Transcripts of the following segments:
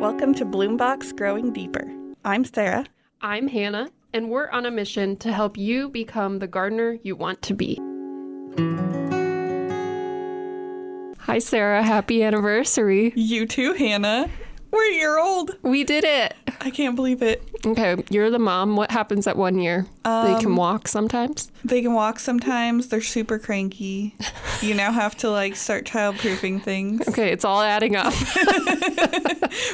Welcome to Bloombox Growing Deeper. I'm Sarah. I'm Hannah, and we're on a mission to help you become the gardener you want to be. Hi, Sarah. Happy anniversary. You too, Hannah. We're a year old. We did it. I can't believe it. Okay, you're the mom. What happens at 1 year? They can walk sometimes? They can walk sometimes. They're super cranky. You now have to start childproofing things. Okay, it's all adding up.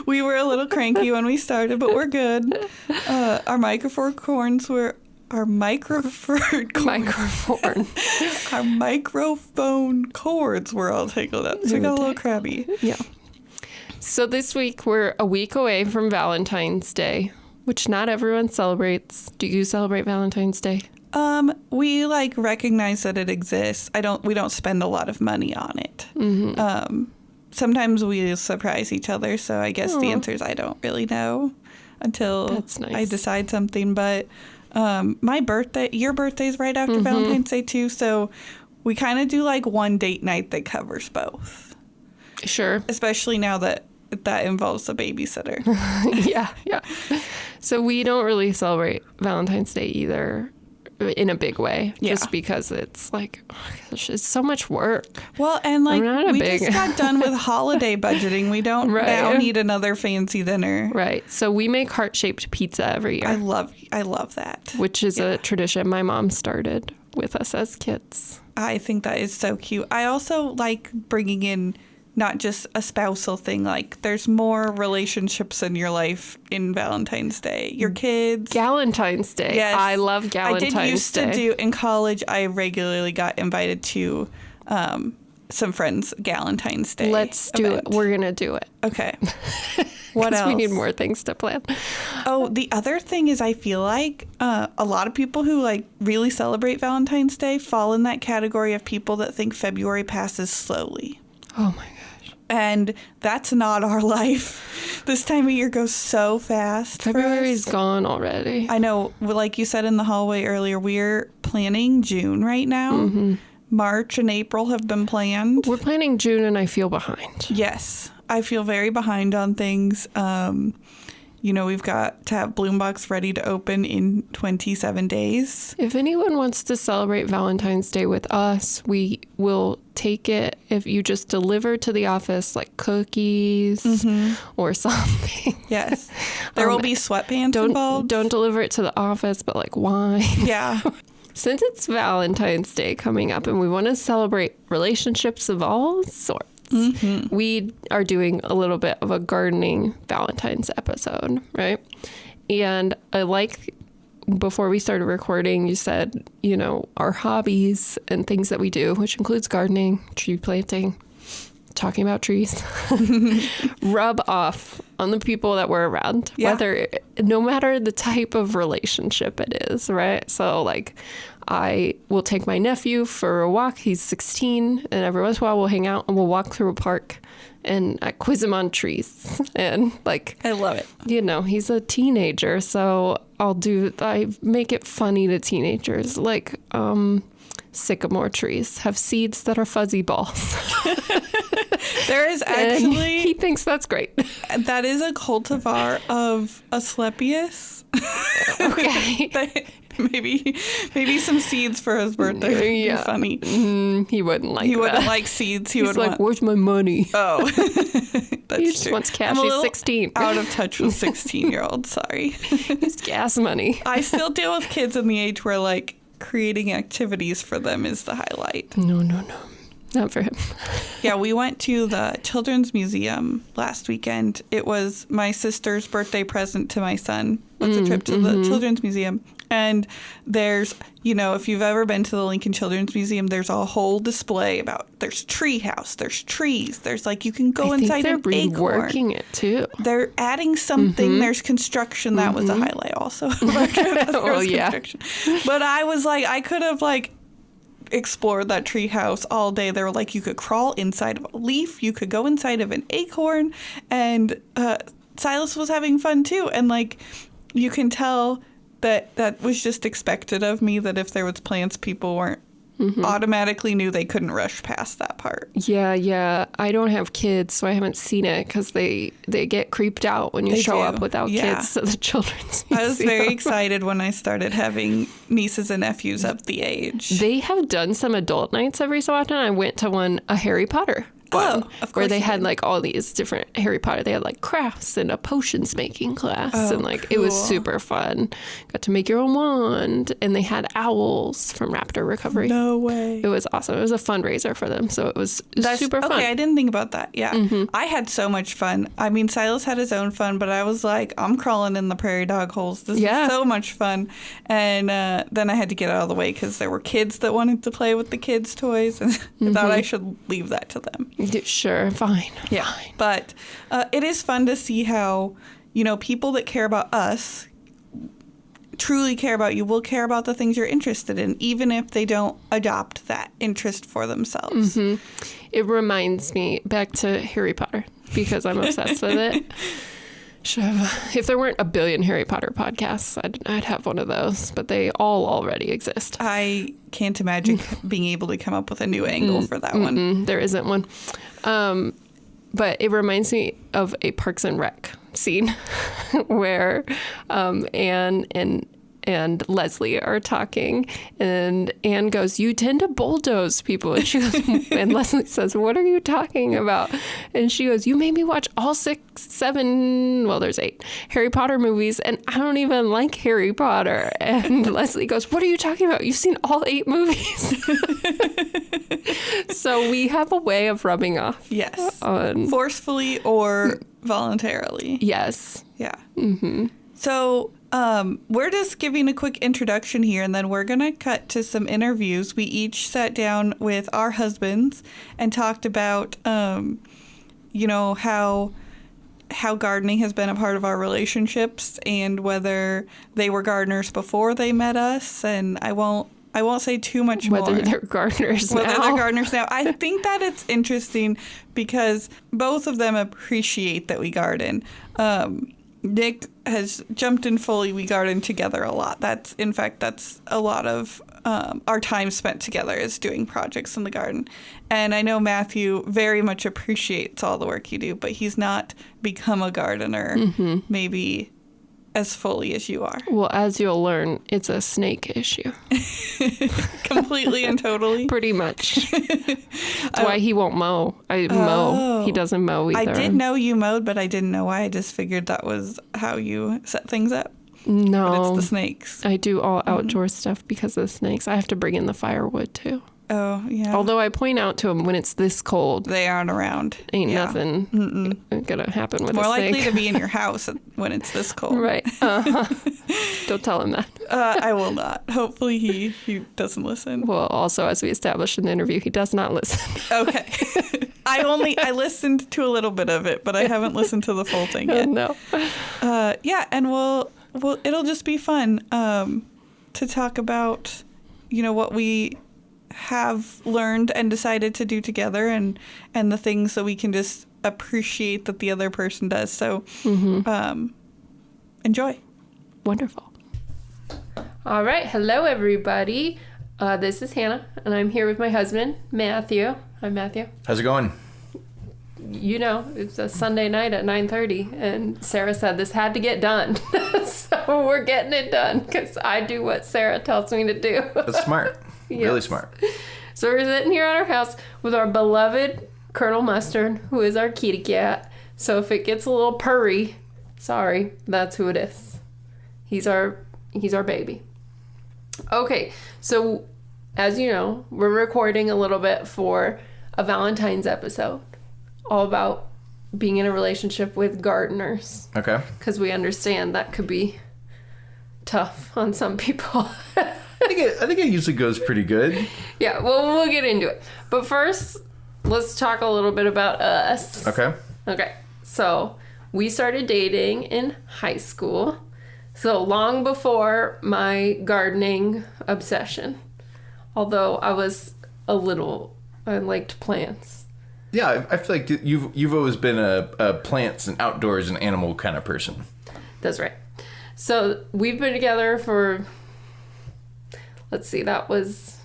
We were a little cranky when we started, but we're good. Our microphone cords were... Our microphone cords were all tangled up, so we got a little crabby. Yeah. So this week, we're a week away from Valentine's Day, which not everyone celebrates. Do you celebrate Valentine's Day? We recognize that it exists. We don't spend a lot of money on it. Mm-hmm. Sometimes we surprise each other, so I guess the answer is I don't really know until That's nice. I decide something. But your birthday's right after Valentine's Day too, so we kind of do one date night that covers both. Sure. Especially now that involves a babysitter. Yeah. So we don't really celebrate Valentine's Day either in a big way, just because it's oh gosh, it's so much work. Well, and just got done with holiday budgeting. We don't now need another fancy dinner. Right. So we make heart-shaped pizza every year. I love that. Which is a tradition my mom started with us as kids. I think that is so cute. I also like bringing in not just a spousal thing. There's more relationships in your life in Valentine's Day. Your kids. Galentine's Day. Yes. I love Galentine's Day. I did used to do, in college, I regularly got invited to some friends' Galentine's Day Let's do event. it. We're going to do it. Okay. What else? We need more things to plan. Oh, the other thing is I feel like a lot of people who really celebrate Valentine's Day fall in that category of people that think February passes slowly. Oh, my gosh. And that's not our life. This time of year goes so fast. February's gone already. I know. Like you said in the hallway earlier, we're planning June right now. Mm-hmm. March and April have been planned. We're planning June and I feel behind. Yes. I feel very behind on things. We've got to have Bloombox ready to open in 27 days. If anyone wants to celebrate Valentine's Day with us, we will take it if you just deliver to the office cookies or something. Yes. There will be sweatpants involved. Don't deliver it to the office, but wine. Yeah. Since it's Valentine's Day coming up and we want to celebrate relationships of all sorts, we are doing a little bit of a gardening Valentine's episode, right? And before we started recording, you said, our hobbies and things that we do, which includes gardening, tree planting, talking about trees, rub off on the people that we're around, no matter the type of relationship it is, right? So I will take my nephew for a walk. He's 16, and every once in a while we'll hang out and we'll walk through a park and I quiz him on trees. And I love it. He's a teenager, so I make it funny to teenagers, sycamore trees have seeds that are fuzzy balls. There is actually... he thinks that's great. That is a cultivar of Asclepius. Okay. Maybe some seeds for his birthday would be funny. He wouldn't like that. He wouldn't like seeds. He's where's my money? Oh, that's he just true. wants cash. He's 16. Out of touch with 16-year-olds. Sorry. It's gas money. I still deal with kids in the age where creating activities for them is the highlight. No. Not for him. Yeah, we went to the Children's Museum last weekend. It was my sister's birthday present to my son. It's a trip to the Children's Museum. And there's, if you've ever been to the Lincoln Children's Museum, there's a whole display there's tree house, there's trees, there's you can go inside an acorn. They're reworking it too. They're adding something. There's construction. That was a highlight also. Construction. But I was I could have explored that tree house all day. They were you could crawl inside of a leaf, you could go inside of an acorn, and Silas was having fun too. And you can tell that was just expected of me, that if there was plants, people weren't automatically knew they couldn't rush past that part. Yeah. I don't have kids, so I haven't seen it because they get creeped out when you show up without kids to the children's museum. I was very excited when I started having nieces and nephews of the age. They have done some adult nights every so often. I went to a Harry Potter one, of course, where they had like all these different Harry Potter. They had like crafts and a potions making class, and like cool. It was super fun. Got to make your own wand, and they had owls from Raptor Recovery. No way! It was awesome. It was a fundraiser for them, so it was super fun. Okay, I didn't think about that. Yeah, I had so much fun. I mean, Silas had his own fun, but I was like, I'm crawling in the prairie dog holes. This is so much fun. And then I had to get out of the way because there were kids that wanted to play with the kids' toys, and I thought I should leave that to them. Sure, fine. Yeah, fine. But it is fun to see how, people that care about us truly care about you will care about the things you're interested in, even if they don't adopt that interest for themselves. It reminds me back to Harry Potter because I'm obsessed with it. If there weren't a billion Harry Potter podcasts, I'd have one of those, but they all already exist. I can't imagine being able to come up with a new angle for that one. There isn't one. But it reminds me of a Parks and Rec scene where Anne and Leslie are talking, and Anne goes, "You tend to bulldoze people." And she goes, and Leslie says, "What are you talking about?" And she goes, "You made me watch all 7, well, there's 8 Harry Potter movies, and I don't even like Harry Potter." And Leslie goes, "What are you talking about? You've seen all 8 movies." So we have a way of rubbing off. Yes. Forcefully or voluntarily. Yes. Yeah. So we're just giving a quick introduction here, and then we're going to cut to some interviews. We each sat down with our husbands and talked about, how gardening has been a part of our relationships and whether they were gardeners before they met us. And I won't say too much more. Whether they're gardeners now. I think that it's interesting because both of them appreciate that we garden. Nick has jumped in fully. We garden together a lot. That's a lot of our time spent together is doing projects in the garden. And I know Matthew very much appreciates all the work you do, but he's not become a gardener maybe as fully as you are. Well, as you'll learn, it's a snake issue. Completely and totally? Pretty much. That's why he won't mow. Mow. He doesn't mow either. I did know you mowed, but I didn't know why. I just figured that was how you set things up. No. But it's the snakes. I do all outdoor stuff because of the snakes. I have to bring in the firewood, too. Oh, yeah. Although I point out to him when it's this cold. They aren't around. Ain't nothing going to happen with a snake. More likely to be in your house when it's this cold. Right. Don't tell him that. I will not. Hopefully he doesn't listen. Well, also, as we established in the interview, he does not listen. Okay. I listened to a little bit of it, but I haven't listened to the full thing yet. No. Yeah, and it'll just be fun to talk about, what we have learned and decided to do together and the things that we can just appreciate that the other person does. So enjoy. Wonderful. All right. Hello, everybody. This is Hannah, and I'm here with my husband, Matthew. Hi, Matthew. How's it going? It's a Sunday night at 9:30, and Sarah said this had to get done. So we're getting it done because I do what Sarah tells me to do. That's smart. Yes. Really smart. So we're sitting here at our house with our beloved Colonel Mustard, who is our kitty cat. So if it gets a little purry, sorry, that's who it is. He's our baby. Okay, so as you know, we're recording a little bit for a Valentine's episode, all about being in a relationship with gardeners. Okay. Because we understand that could be tough on some people. I think it usually goes pretty good. Yeah, well, we'll get into it. But first, let's talk a little bit about us. Okay. Okay, so we started dating in high school. So long before my gardening obsession. Although I liked plants. Yeah, I feel like you've always been a plants and outdoors and animal kind of person. That's right. So we've been together for, let's see, that was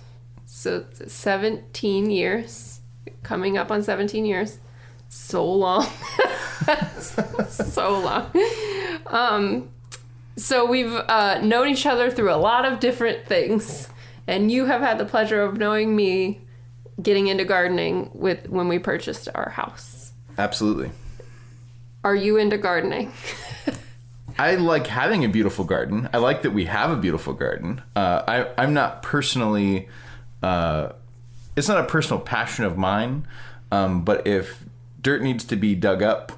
So it's 17 years, coming up on 17 years. So long. So long. So we've known each other through a lot of different things. And you have had the pleasure of knowing me getting into gardening when we purchased our house. Absolutely. Are you into gardening? I like having a beautiful garden. I like that we have a beautiful garden. I'm not personally, it's not a personal passion of mine, but if dirt needs to be dug up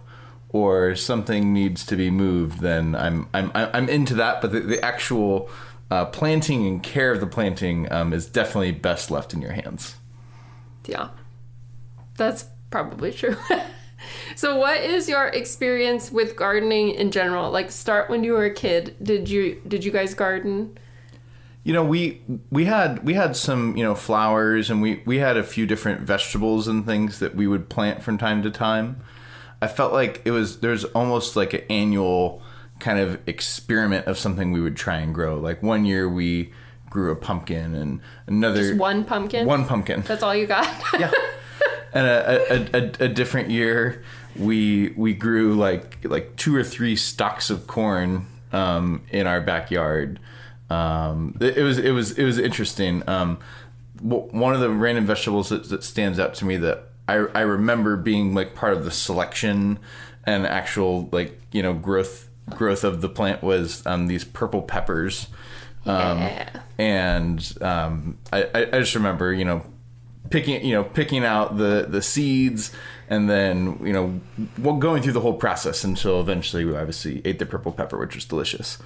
or something needs to be moved, then I'm into that. But the actual planting and care of the planting is definitely best left in your hands. Yeah, that's probably true. So what is your experience with gardening in general? Like, start when you were a kid. Did you guys garden? You know, we had some, you know, flowers, and we had a few different vegetables and things that we would plant from time to time. I felt like there's almost like an annual kind of experiment of something we would try and grow. Like one year we grew a pumpkin, and another... Just one pumpkin? One pumpkin. That's all you got? Yeah. And a different year, we grew like 2 or 3 stalks of corn in our backyard. It was interesting. One of the random vegetables that stands out to me that I remember being like part of the selection and actual, like, you know, growth of the plant was these purple peppers. And I just remember, you know, picking out the seeds, and then, you know, going through the whole process until eventually we obviously ate the purple pepper, which was delicious.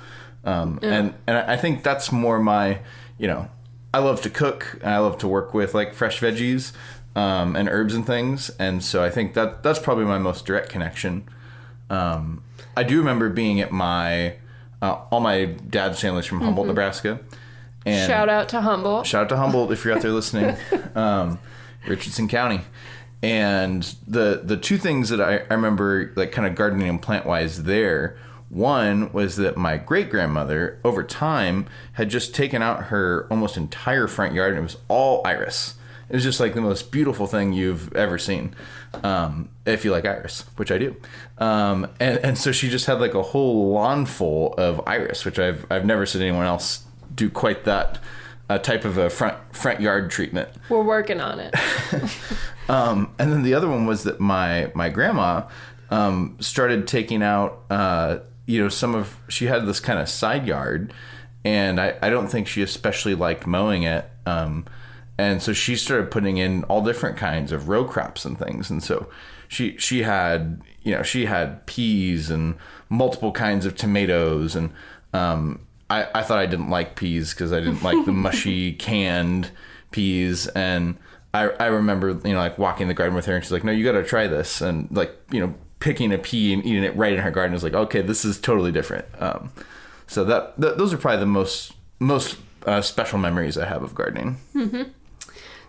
And I think that's more my, you know, I love to cook, and I love to work with like fresh veggies and herbs and things, and so I think that's probably my most direct connection. I do remember being at all my dad's family's from Humboldt, Nebraska. And shout out to Humboldt. Shout out to Humboldt if you're out there listening. Richardson County. And the two things that I remember, like, kind of gardening and plant wise there, one was that my great grandmother over time had just taken out her almost entire front yard, and it was all iris. It was just like the most beautiful thing you've ever seen, if you like iris, which I do. And so she just had like a whole lawn full of iris, which I've never seen anyone else do quite that type of a front yard treatment. We're working on it. And then the other one was that my grandma started taking out, you know, she had this kind of side yard, and I don't think she especially liked mowing it. And so she started putting in all different kinds of row crops and things. And so she had peas and multiple kinds of tomatoes. And I thought I didn't like peas because I didn't like the mushy canned peas. And I remember, you know, like walking in the garden with her, and she's like, no, you got to try this. And like, you know, picking a pea and eating it right in her garden was like, okay, this is totally different. So those are probably the most special memories I have of gardening. Mm-hmm.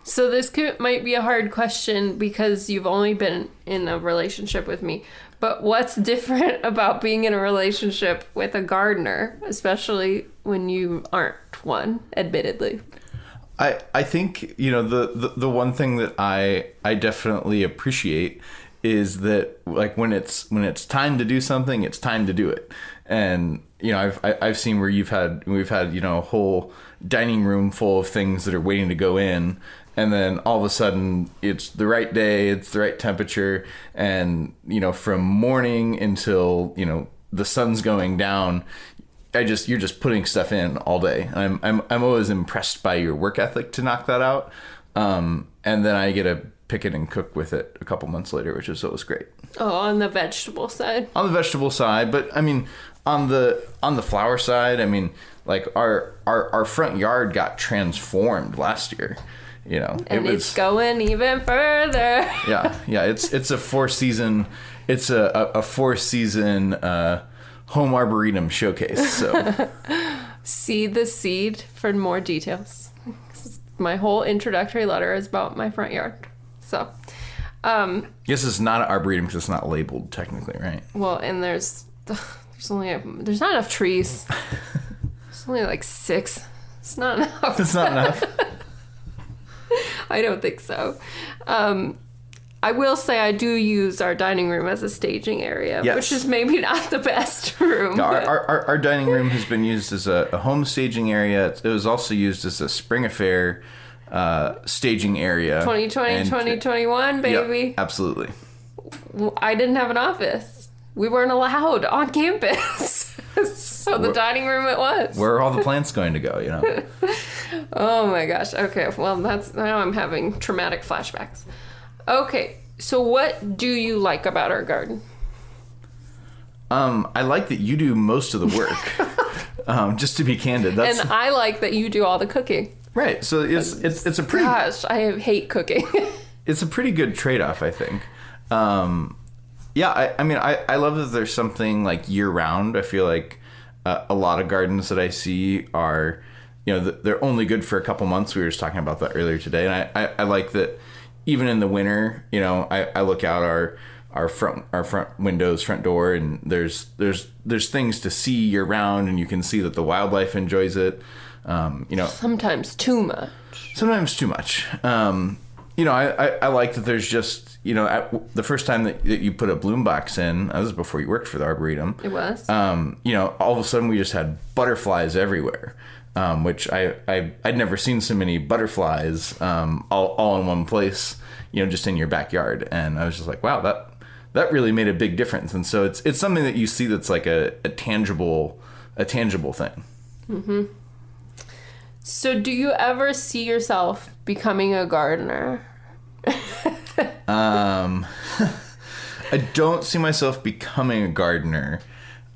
So this might be a hard question because you've only been in a relationship with me. But what's different about being in a relationship with a gardener, especially when you aren't one, admittedly? I think, you know, the one thing that I definitely appreciate is that, like, when it's time to do something, it's time to do it. And, you know, I've seen where we've had, you know, a whole dining room full of things that are waiting to go in. And then all of a sudden it's the right day, it's the right temperature. And, you know, from morning until, you know, the sun's going down, you're just putting stuff in all day. I'm always impressed by your work ethic to knock that out. And then I get to pick it and cook with it a couple months later, which is always great. Oh, on the vegetable side. On the vegetable side, but I mean, on the flower side, I mean, like our front yard got transformed last year. You know, and it's going even further. yeah. It's a 4-season. It's a 4-season home arboretum showcase. So see the seed for more details. My whole introductory letter is about my front yard. So, yes, it's not an arboretum because it's not labeled technically, right? Well, and there's not enough trees. There's only like 6. It's not enough. It's not enough. I don't think so. I will say I do use our dining room as a staging area, Yes. which is maybe not the best room. No, our dining room has been used as a home staging area. It was also used as a spring affair staging area. 2020, 2021, baby. Yep, absolutely. I didn't have an office. We weren't allowed on campus. So the dining room it was. Where are all the plants going to go, you know? Oh my gosh. Okay, well, now I'm having traumatic flashbacks. Okay, so what do you like about our garden? I like that you do most of the work. Just to be candid, And I like that you do all the cooking. right. So it's a pretty I hate cooking. it's a pretty good trade-off, I think. Yeah, I mean, I love that there's something like year-round. I feel like a lot of gardens that I see are, you know, they're only good for a couple months. We were just talking about that earlier today, and I like that. Even in the winter, you know, I look out our front windows, front door, and there's things to see year round, and you can see that the wildlife enjoys it. You know, Sometimes too much. sometimes too much. You know, I like that there's just, you know, the first time that you put a bloom box in, that was before you worked for the Arboretum. It was. You know, all of a sudden we just had butterflies everywhere. Which I'd never seen so many butterflies all in one place, you know, just in your backyard. And I was just like, wow, that really made a big difference. And so it's something that you see that's like a tangible thing. Mm-hmm. So do you ever see yourself becoming a gardener? I don't see myself becoming a gardener.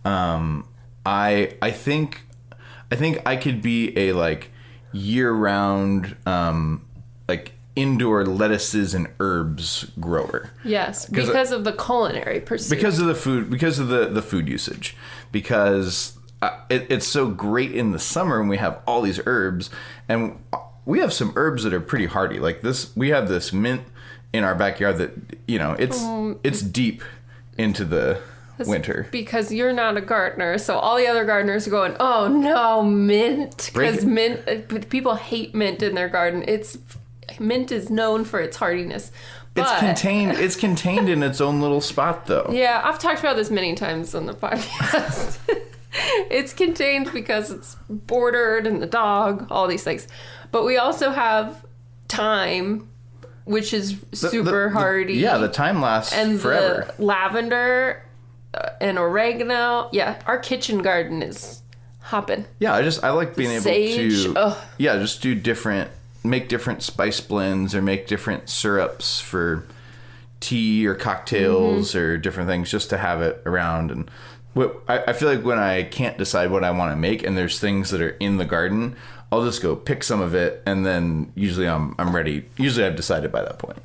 I think I could be a like year-round like indoor lettuces and herbs grower. Yes, because of the culinary pursuit. Because of the food, because of the food usage. Because it's so great in the summer when we have all these herbs, and we have some herbs that are pretty hardy. Like this, we have this mint in our backyard that, you know, it's deep into the winter. Because you're not a gardener, so all the other gardeners are going, oh no, mint. Because mint, people hate mint in their garden. Mint is known for its hardiness. But, it's contained in its own little spot, though. Yeah, I've talked about this many times on the podcast. It's contained because it's bordered and the dog, all these things. But we also have thyme, which is super hardy. Yeah, the thyme lasts and forever. The lavender and oregano. Yeah, our kitchen garden is hopping. Yeah, I like being able Sage. to Ugh. just make different spice blends or make different syrups for tea or cocktails or different things, just to have it around. And I feel like when I can't decide what I want to make and there's things that are in the garden, I'll just go pick some of it, and then usually I'm ready. Usually I've decided by that point.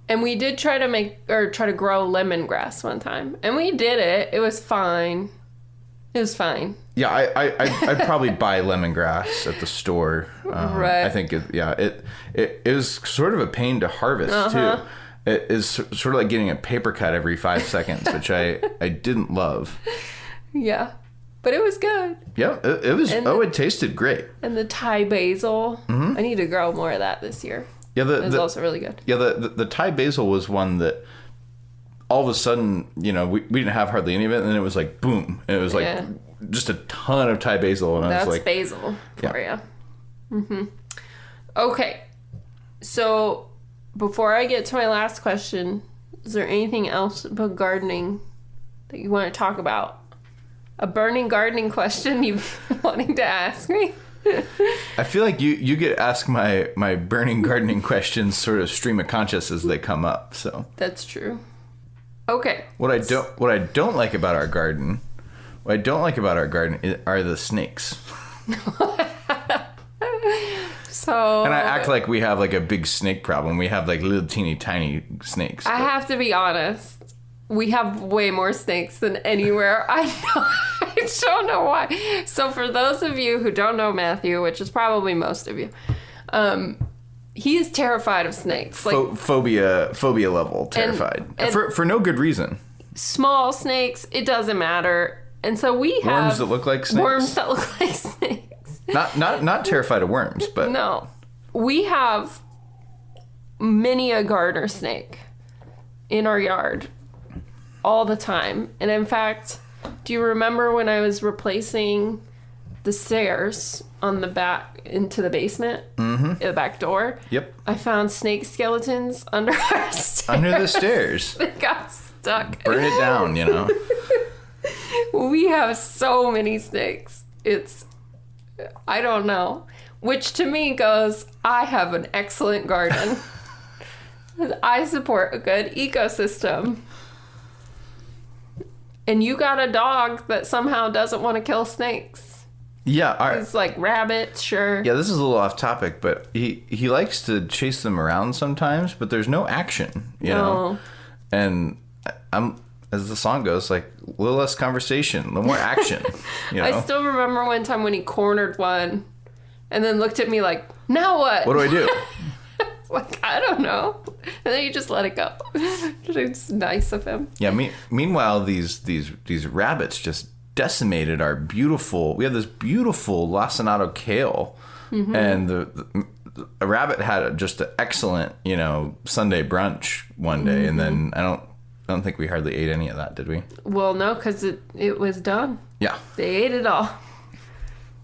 And we did try to grow lemongrass one time, and we did it. It was fine. It was fine. Yeah, I'd probably buy lemongrass at the store. Right. I think it was sort of a pain to harvest too. It is sort of like getting a paper cut every 5 seconds, which I didn't love. Yeah, but it was good. Yeah, it was. It tasted great. And the Thai basil. I need to grow more of that this year. Yeah, it was also really good. Yeah, the Thai basil was one that all of a sudden, you know, we didn't have hardly any of it, and then it was like boom, and it was like just a ton of Thai basil, and I was like, basil for you. Mm-hmm. Okay, so before I get to my last question, is there anything else about gardening that you want to talk about? A burning gardening question you've been wanting to ask me? I feel like you get asked my burning gardening questions sort of stream of conscious as they come up. So that's true. Okay. What I don't like about our garden are the snakes. So. And I act like we have like a big snake problem. We have like little teeny tiny snakes. I have to be honest. We have way more snakes than anywhere I know. I don't know why. So for those of you who don't know Matthew, which is probably most of you, he is terrified of snakes. Like phobia level terrified. And for no good reason. Small snakes, it doesn't matter. And so we have worms that look like snakes. Worms that look like snakes. Not terrified of worms, but no. We have many a garter snake in our yard all the time. And in fact, do you remember when I was replacing the stairs on the back into the basement, the back door? Yep. I found snake skeletons under our stairs. Under the stairs. They got stuck. Burn it down, you know. We have so many snakes. I don't know. Which to me goes, I have an excellent garden. I support a good ecosystem. And you got a dog that somehow doesn't want to kill snakes. Yeah. He's like rabbits, sure. Yeah, this is a little off topic, but he likes to chase them around sometimes, but there's no action, you know? And I'm, as the song goes, like, a little less conversation, a little more action, you know? I still remember one time when he cornered one and then looked at me like, now what? What do I do? Like, I don't know. And then you just let it go. It's nice of him. Yeah, meanwhile, these rabbits just decimated our beautiful, we have this beautiful lacinato kale, and a rabbit had just an excellent, you know, Sunday brunch one day, and then I don't think we hardly ate any of that, did we? Well, no, because it was done. Yeah. They ate it all.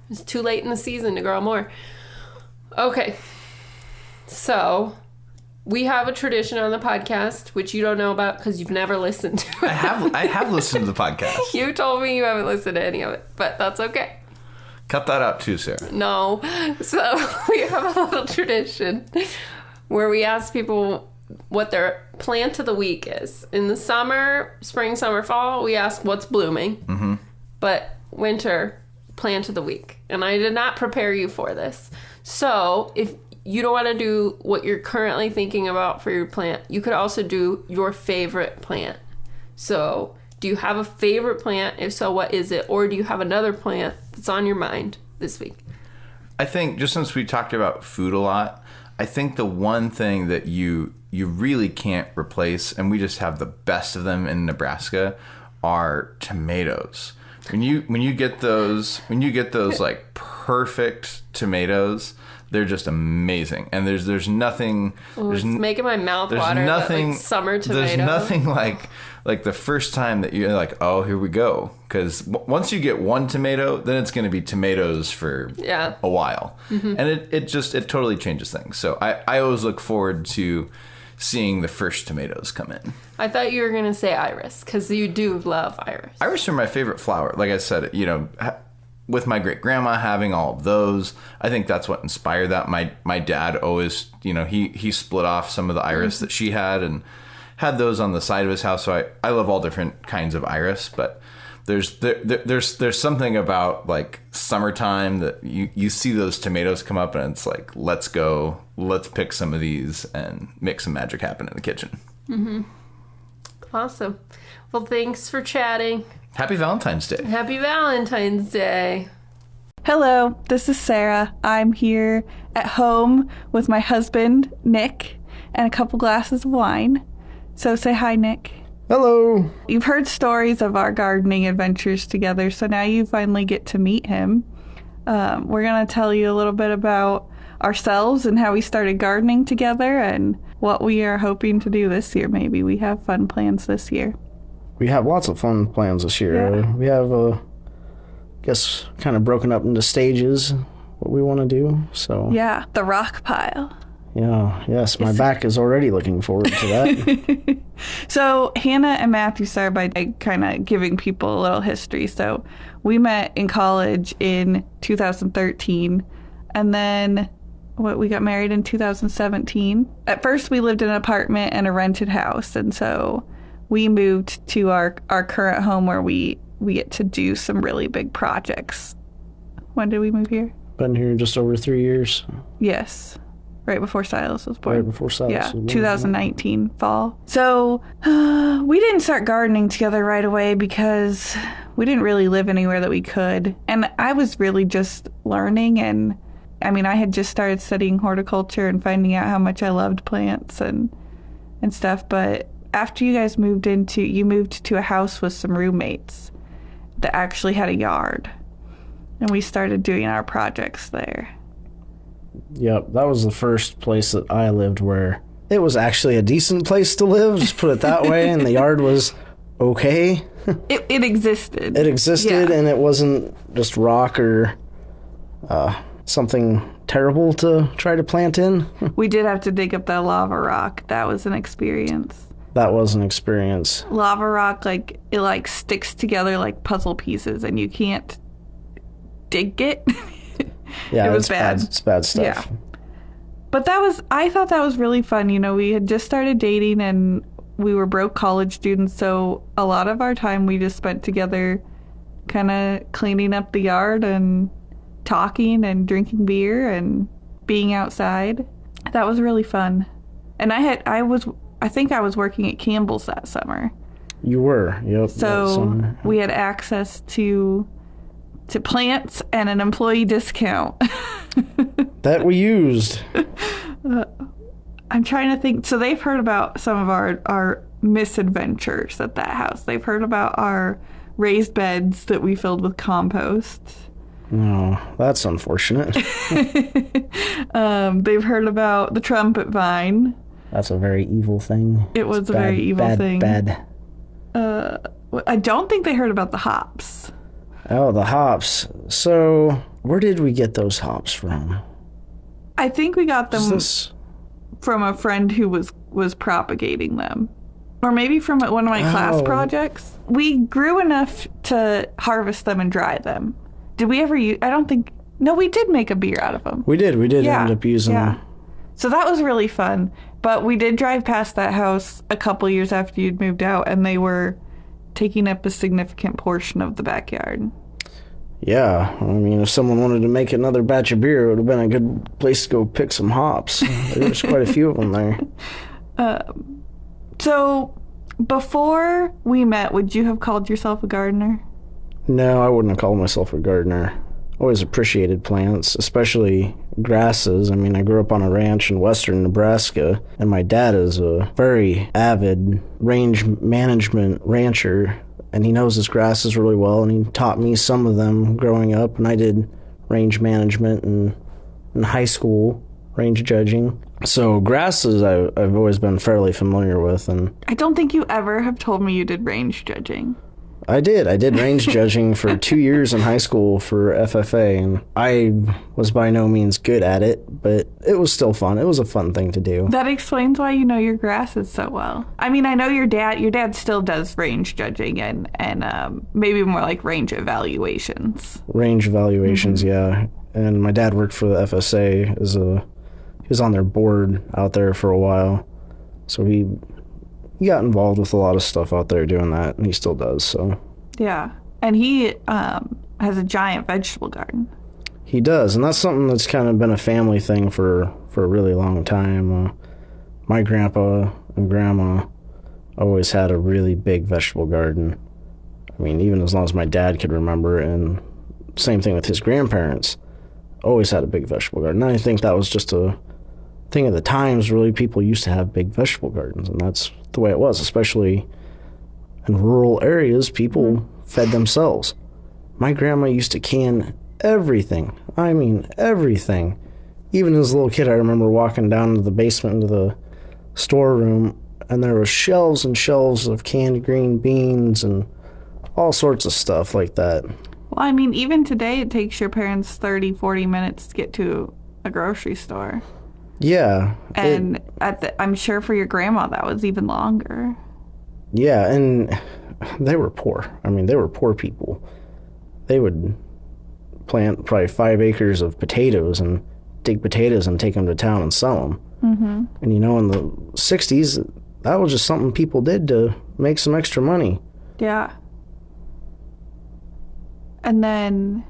It's too late in the season to grow more. Okay. So, we have a tradition on the podcast, which you don't know about because you've never listened to it. I have listened to the podcast. You told me you haven't listened to any of it, but that's okay. Cut that out too, Sarah. No. So, we have a little tradition where we ask people what their plant of the week is. In the summer, spring, summer, fall, we ask what's blooming. But winter, plant of the week. And I did not prepare you for this. So, if you don't want to do what you're currently thinking about for your plant, you could also do your favorite plant. So, do you have a favorite plant? If so, what is it? Or do you have another plant that's on your mind this week? I think, just since we talked about food a lot, I think the one thing that you really can't replace, and we just have the best of them in Nebraska, are tomatoes. When you get those like perfect tomatoes, they're just amazing. And there's nothing. It's making my mouth there's water. Nothing. That, like, summer tomato. There's nothing like the first time that you're like, oh, here we go. Because once you get one tomato, then it's going to be tomatoes for a while, and it totally changes things. So I always look forward to seeing the first tomatoes come in. I thought you were going to say iris, because you do love iris. Iris are my favorite flower. Like I said, you know, with my great grandma having all of those, I think that's what inspired that. My dad always, you know, he split off some of the iris that she had and had those on the side of his house. So I love all different kinds of iris, but there's something about like summertime that you see those tomatoes come up and it's like, let's go, let's pick some of these and make some magic happen in the kitchen. Awesome. Well, thanks for chatting. Happy Valentine's Day. Happy Valentine's Day. Hello, this is Sarah. I'm here at home with my husband, Nick, and a couple glasses of wine. So say hi, Nick. Hello. You've heard stories of our gardening adventures together, so now you finally get to meet him. We're going to tell you a little bit about ourselves and how we started gardening together and what we are hoping to do this year. Maybe we have fun plans this year. We have lots of fun plans this year. Yeah. We have, I guess, kind of broken up into stages, what we want to do. So Yeah, the rock pile. Yeah, yes, my back is already looking forward to that. So Hanna and Matthew started by kind of giving people a little history. So we met in college in 2013, and then we got married in 2017. At first, we lived in an apartment and a rented house, and so we moved to our current home where we get to do some really big projects. When did we move here? Been here just over 3 years. Yes. Right before Silas was born. Right before Silas was born. 2019 fall. So we didn't start gardening together right away because we didn't really live anywhere that we could. And I was really just learning. And I mean, I had just started studying horticulture and finding out how much I loved plants and stuff. But after you guys moved to a house with some roommates that actually had a yard. And we started doing our projects there. Yep, that was the first place that I lived where It was actually a decent place to live, just put it that way, and the yard was okay. It existed. It existed, Yeah. and it wasn't just rock or something terrible to try to plant in. We did have to dig up that lava rock. That was an experience. That was an experience. Lava rock, like, it like sticks together like puzzle pieces, and you can't dig it. Yeah, It was it's bad. It's bad stuff. Yeah. But I thought that was really fun. You know, we had just started dating and we were broke college students, so a lot of our time we just spent together kind of cleaning up the yard and talking and drinking beer and being outside. That was really fun. And I think I was working at Campbell's that summer. You were, yep. So we had access to plants and an employee discount. that we used. I'm trying to think. So they've heard about some of our misadventures at that house. They've heard about our raised beds that we filled with compost. No, that's unfortunate. They've heard about the trumpet vine. That's a very evil thing. It was It's a very evil thing. Bad. I don't think they heard about the hops. Oh, the hops. So, where did we get those hops from? I think we got them Is this... from a friend who was propagating them. Or maybe from one of my class projects. We grew enough to harvest them and dry them. Did we ever use... I don't think... No, we did make a beer out of them. We did end up using them. So that was really fun. But we did drive past that house a couple years after you'd moved out, and they were taking up a significant portion of the backyard. Yeah, I mean, if someone wanted to make another batch of beer, it would have been a good place to go pick some hops. There's quite a few of them there. So, before we met, would you have called yourself a gardener? No, I wouldn't have called myself a gardener. Always appreciated plants, especially grasses. I mean, I grew up on a ranch in western Nebraska, and my dad is a very avid range management rancher, and he knows his grasses really well, and he taught me some of them growing up, and I did range management in high school, range judging. So grasses I've always been fairly familiar with. And I don't think you ever have told me you did range judging. I did range judging for 2 years in high school for FFA, and I was by no means good at it, but it was still fun. It was a fun thing to do. That explains why you know your grasses so well. I mean, I know your dad still does range judging and maybe more like range evaluations. Range evaluations, yeah. And my dad worked for the FSA he was on their board out there for a while. So he got involved with a lot of stuff out there doing that, and he still does, so. Yeah. And he has a giant vegetable garden. He does, and that's something that's kind of been a family thing for a really long time. My grandpa and grandma always had a really big vegetable garden. I mean, even as long as my dad could remember, and same thing with his grandparents. Always had a big vegetable garden. And I think that was just a thing of the times, really. People used to have big vegetable gardens, and that's the way it was, especially in rural areas. People fed themselves. My grandma used to can everything. I mean, everything. Even as a little kid, I remember walking down to the basement into the storeroom, and there were shelves and shelves of canned green beans and all sorts of stuff like that. Well, I mean, even today it takes your parents 30, 40 minutes to get to a grocery store. Yeah. And I'm sure for your grandma that was even longer. Yeah, and they were poor. I mean, they were poor people. They would plant probably 5 acres of potatoes and dig potatoes and take them to town and sell them. Mm-hmm. And, you know, in the 60s, that was just something people did to make some extra money. Yeah. And then...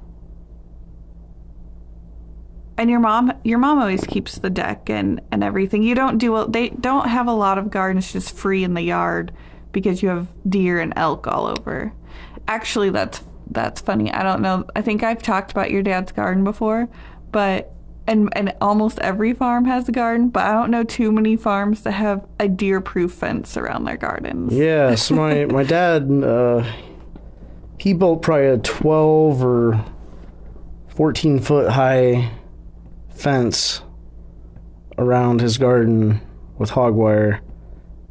And your mom always keeps the deck and everything. They don't have a lot of gardens just free in the yard because you have deer and elk all over. Actually, that's funny. I don't know. I think I've talked about your dad's garden before, but and almost every farm has a garden, but I don't know too many farms that have a deer-proof fence around their gardens. Yeah, so my dad, he built probably a 12 or 14-foot high fence around his garden with hog wire,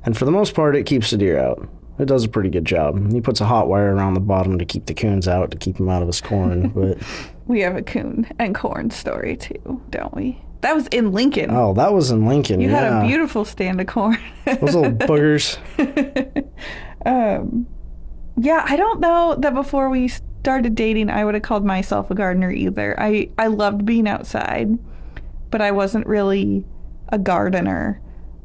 and for the most part, it keeps the deer out. It does a pretty good job. He puts a hot wire around the bottom to keep the coons out, to keep them out of his corn, but... We have a coon and corn story, too, don't we? That was in Lincoln. Oh, that was in Lincoln, You yeah. had a beautiful stand of corn. Those little boogers. Yeah, I don't know that before we started dating, I would have called myself a gardener either. I loved being outside, but I wasn't really a gardener.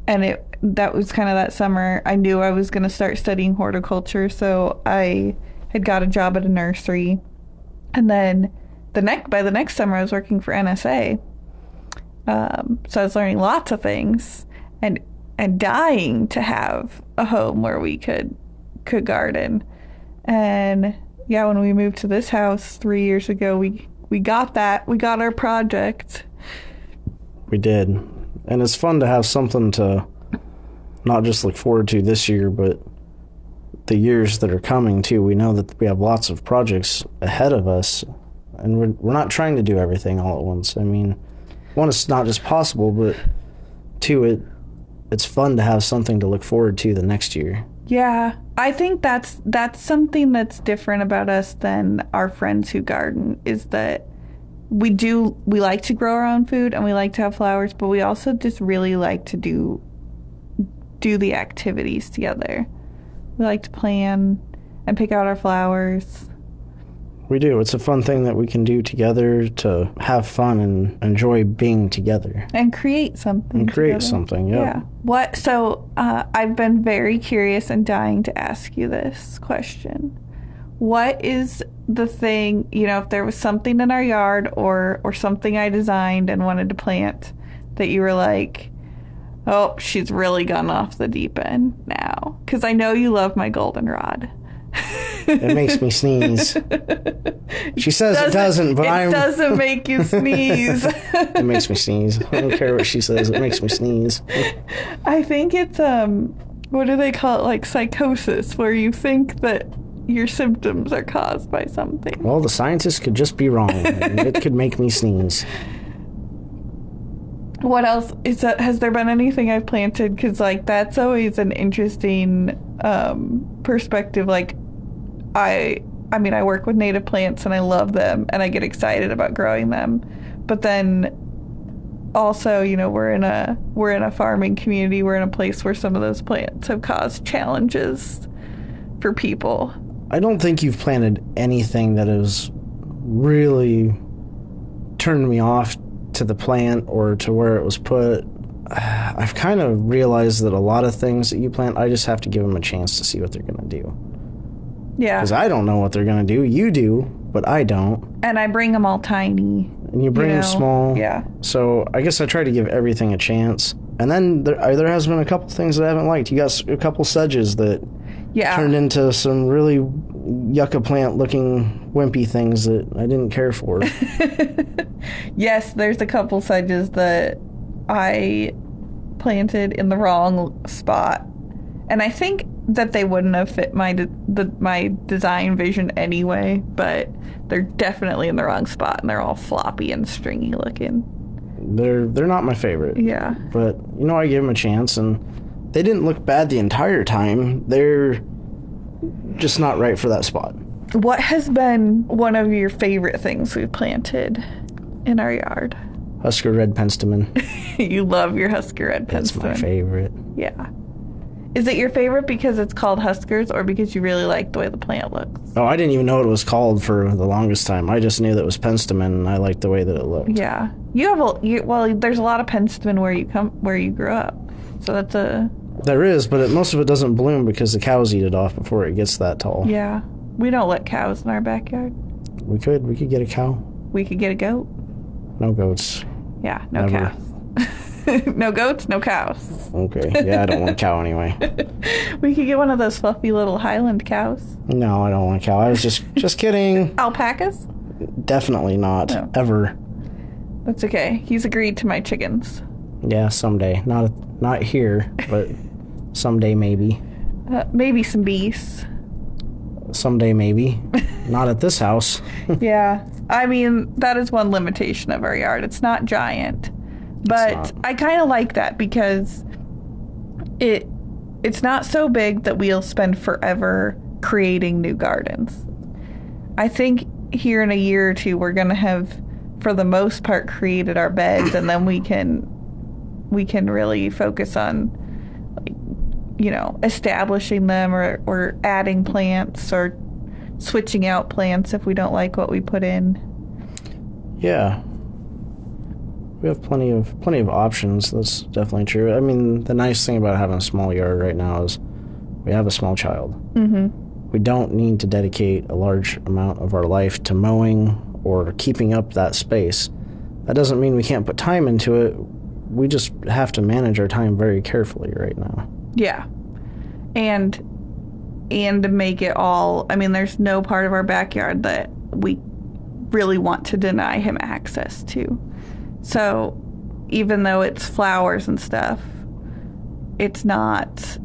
And that was kind of that summer. I knew I was going to start studying horticulture, so I had got a job at a nursery. And then by the next summer, I was working for NSA. So I was learning lots of things and dying to have a home where we could garden. And yeah, when we moved to this house 3 years ago, we got that. We got our project. We did. And it's fun to have something to not just look forward to this year, but the years that are coming too. We know that we have lots of projects ahead of us, and we're not trying to do everything all at once. I mean, one, it's not just possible, but two, it's fun to have something to look forward to the next year. Yeah, I think that's something that's different about us than our friends who garden, is that we like to grow our own food and we like to have flowers, but we also just really like to do the activities together. We like to plan and pick out our flowers. We do. It's a fun thing that we can do together to have fun and enjoy being together. And create something. Yeah. What? So I've been very curious and dying to ask you this question. What is the thing, if there was something in our yard or something I designed and wanted to plant that you were like, oh, she's really gone off the deep end now? Because I know you love my goldenrod. It makes me sneeze. She says it doesn't, but it doesn't make you sneeze. It makes me sneeze. I don't care what she says. It makes me sneeze. I think it's, what do they call it? Like psychosis, where you think that your symptoms are caused by something. Well, the scientists could just be wrong. It could make me sneeze. What else has there been anything I've planted? Because that's always an interesting perspective. I work with native plants and I love them and I get excited about growing them, but then also we're in a farming community. We're in a place where some of those plants have caused challenges for people. I don't think you've planted anything that has really turned me off to the plant or to where it was put. I've kind of realized that a lot of things that you plant, I just have to give them a chance to see what they're going to do. Yeah. Because I don't know what they're going to do. You do, but I don't. And I bring them all tiny. And you bring them small. Yeah. So I guess I try to give everything a chance. And then there has been a couple things that I haven't liked. You got a couple sedges that turned into some really yucca plant looking wimpy things that I didn't care for. Yes, there's a couple sedges that I planted in the wrong spot. And I think that they wouldn't have fit my design vision anyway, but they're definitely in the wrong spot and they're all floppy and stringy looking. They're not my favorite. Yeah. But I gave them a chance and they didn't look bad the entire time. They're just not right for that spot. What has been one of your favorite things we've planted in our yard? Husker red penstemon. You love your Husker red penstemon. That's my favorite. Yeah. Is it your favorite because it's called Huskers or because you really like the way the plant looks? Oh, I didn't even know what it was called for the longest time. I just knew that it was penstemon and I liked the way that it looked. Yeah. There's a lot of penstemon where you grew up. So that's a... There is, but most of it doesn't bloom because the cows eat it off before it gets that tall. Yeah. We don't let cows in our backyard. We could get a cow. We could get a goat. No goats. Yeah, no cows. No goats, no cows. Okay. Yeah, I don't want a cow anyway. We could get one of those fluffy little Highland cows. No, I don't want a cow. I was just kidding. Alpacas? Definitely not. No. Ever. That's okay. He's agreed to my chickens. Yeah, someday. Not here, but someday maybe. Maybe some bees. Someday maybe. Not at this house. Yeah. I mean, that is one limitation of our yard. It's not giant. But I kind of like that because it's not so big that we'll spend forever creating new gardens. I think here in a year or two, we're going to have, for the most part, created our beds, and then we can really focus on, establishing them or adding plants or switching out plants if we don't like what we put in. Yeah. We have plenty of options. That's definitely true. I mean, the nice thing about having a small yard right now is we have a small child. Mm-hmm. We don't need to dedicate a large amount of our life to mowing or keeping up that space. That doesn't mean we can't put time into it. We just have to manage our time very carefully right now. Yeah. And to make it all, I mean, there's no part of our backyard that we really want to deny him access to. So even though it's flowers and stuff, it's not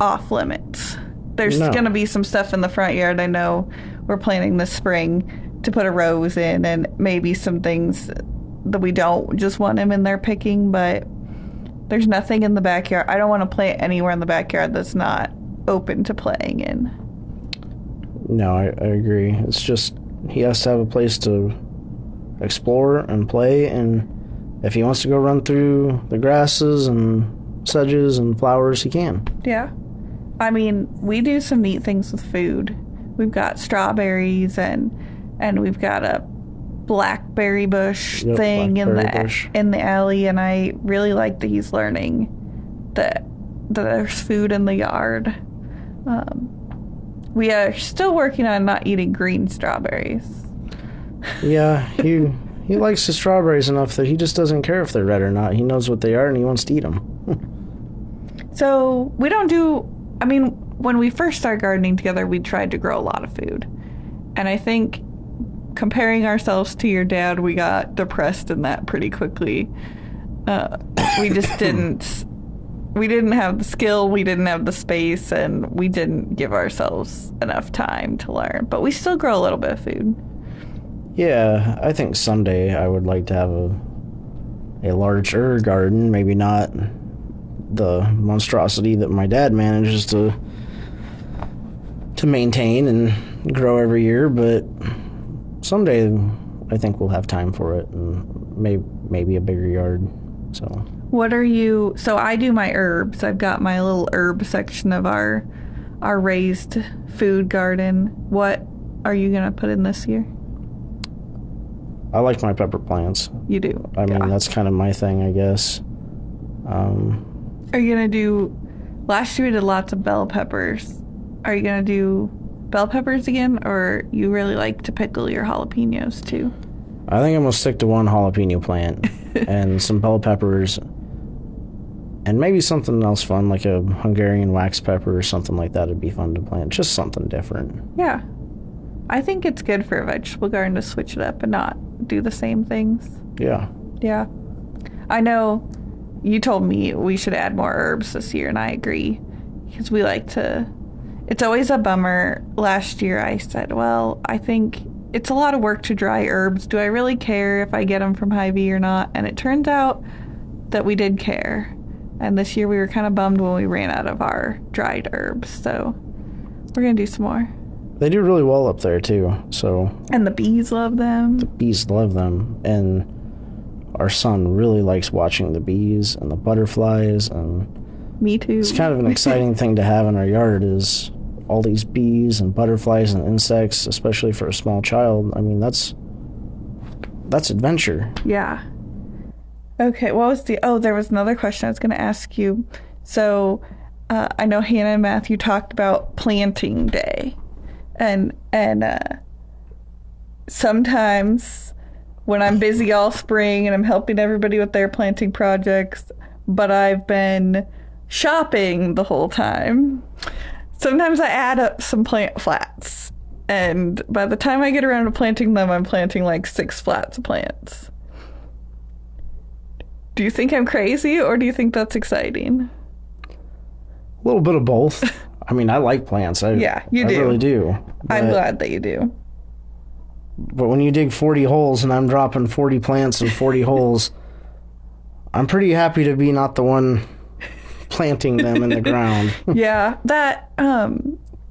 off limits. There's going to be some stuff in the front yard. I know we're planning this spring to put a rose in, and maybe some things that we don't just want him in there picking, but there's nothing in the backyard. I don't want to plant anywhere in the backyard that's not open to playing in. No, I agree. It's just he has to have a place to explore and play, and if he wants to go run through the grasses and sedges and flowers, he can. Yeah. I mean, we do some neat things with food. We've got strawberries and we've got a blackberry bush thing in the alley, and I really like that he's learning that there's food in the yard. We are still working on not eating green strawberries. Yeah, he likes the strawberries enough that he just doesn't care if they're red or not. He knows what they are and he wants to eat them. So we don't do, I mean, when we first started gardening together, we tried to grow a lot of food. And I think comparing ourselves to your dad, we got depressed in that pretty quickly. We just we didn't have the skill, we didn't have the space, and we didn't give ourselves enough time to learn. But we still grow a little bit of food. Yeah, I think someday I would like to have a larger garden, maybe not the monstrosity that my dad manages to maintain and grow every year, but someday I think we'll have time for it, and maybe a bigger yard. So I do my herbs. I've got my little herb section of our raised food garden. What are you gonna put in this year? I like my pepper plants. You do? I mean, that's kind of my thing, I guess. Are you gonna do, last year we did lots of bell peppers. Are you gonna do bell peppers again, or you really like to pickle your jalapenos too? I think I'm gonna stick to one jalapeno plant and some bell peppers, and maybe something else fun like a Hungarian wax pepper or something like that would be fun to plant. Just something different. Yeah. I think it's good for a vegetable garden to switch it up and not do the same things. Yeah. Yeah. I know you told me we should add more herbs this year, and I agree. Because we like to... It's always a bummer. Last year I said, well, I think it's a lot of work to dry herbs. Do I really care if I get them from Hy-Vee or not? And it turns out that we did care. And this year we were kind of bummed when we ran out of our dried herbs. So we're going to do some more. They do really well up there, too. So. And the bees love them. The bees love them. And our son really likes watching the bees and the butterflies. And me too. It's kind of an exciting thing to have in our yard is all these bees and butterflies and insects, especially for a small child. I mean, that's adventure. Yeah. Okay, what was there was another question I was going to ask you. So, I know Hannah and Matthew talked about planting day. And sometimes when I'm busy all spring and I'm helping everybody with their planting projects, but I've been shopping the whole time, sometimes I add up some plant flats. And by the time I get around to planting them, I'm planting like 6 flats of plants. Do you think I'm crazy, or do you think that's exciting? A little bit of both. I mean, I like plants. Yeah, you do. I really do. I'm glad that you do. But when you dig 40 holes and I'm dropping 40 plants in 40 holes, I'm pretty happy to be not the one planting them in the ground. Yeah, that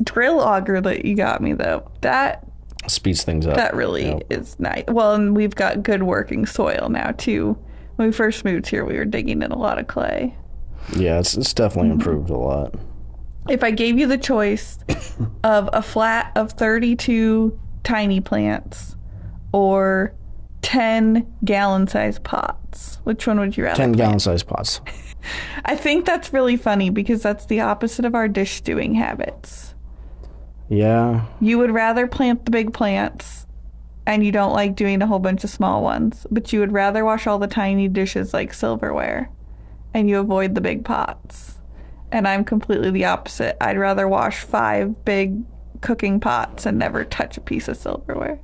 drill auger that you got me though, that Speeds things up. that really is nice. Well, and we've got good working soil now too. When we first moved here, we were digging in a lot of clay. Yeah, it's definitely improved a lot. If I gave you the choice of a flat of 32 tiny plants or 10 gallon-sized pots, which one would you rather 10 plant? gallon-sized pots. I think that's really funny because that's the opposite of our dish stewing habits. Yeah. You would rather plant the big plants and you don't like doing a whole bunch of small ones, but you would rather wash all the tiny dishes like silverware and you avoid the big pots. And I'm completely the opposite. I'd rather wash 5 big cooking pots and never touch a piece of silverware.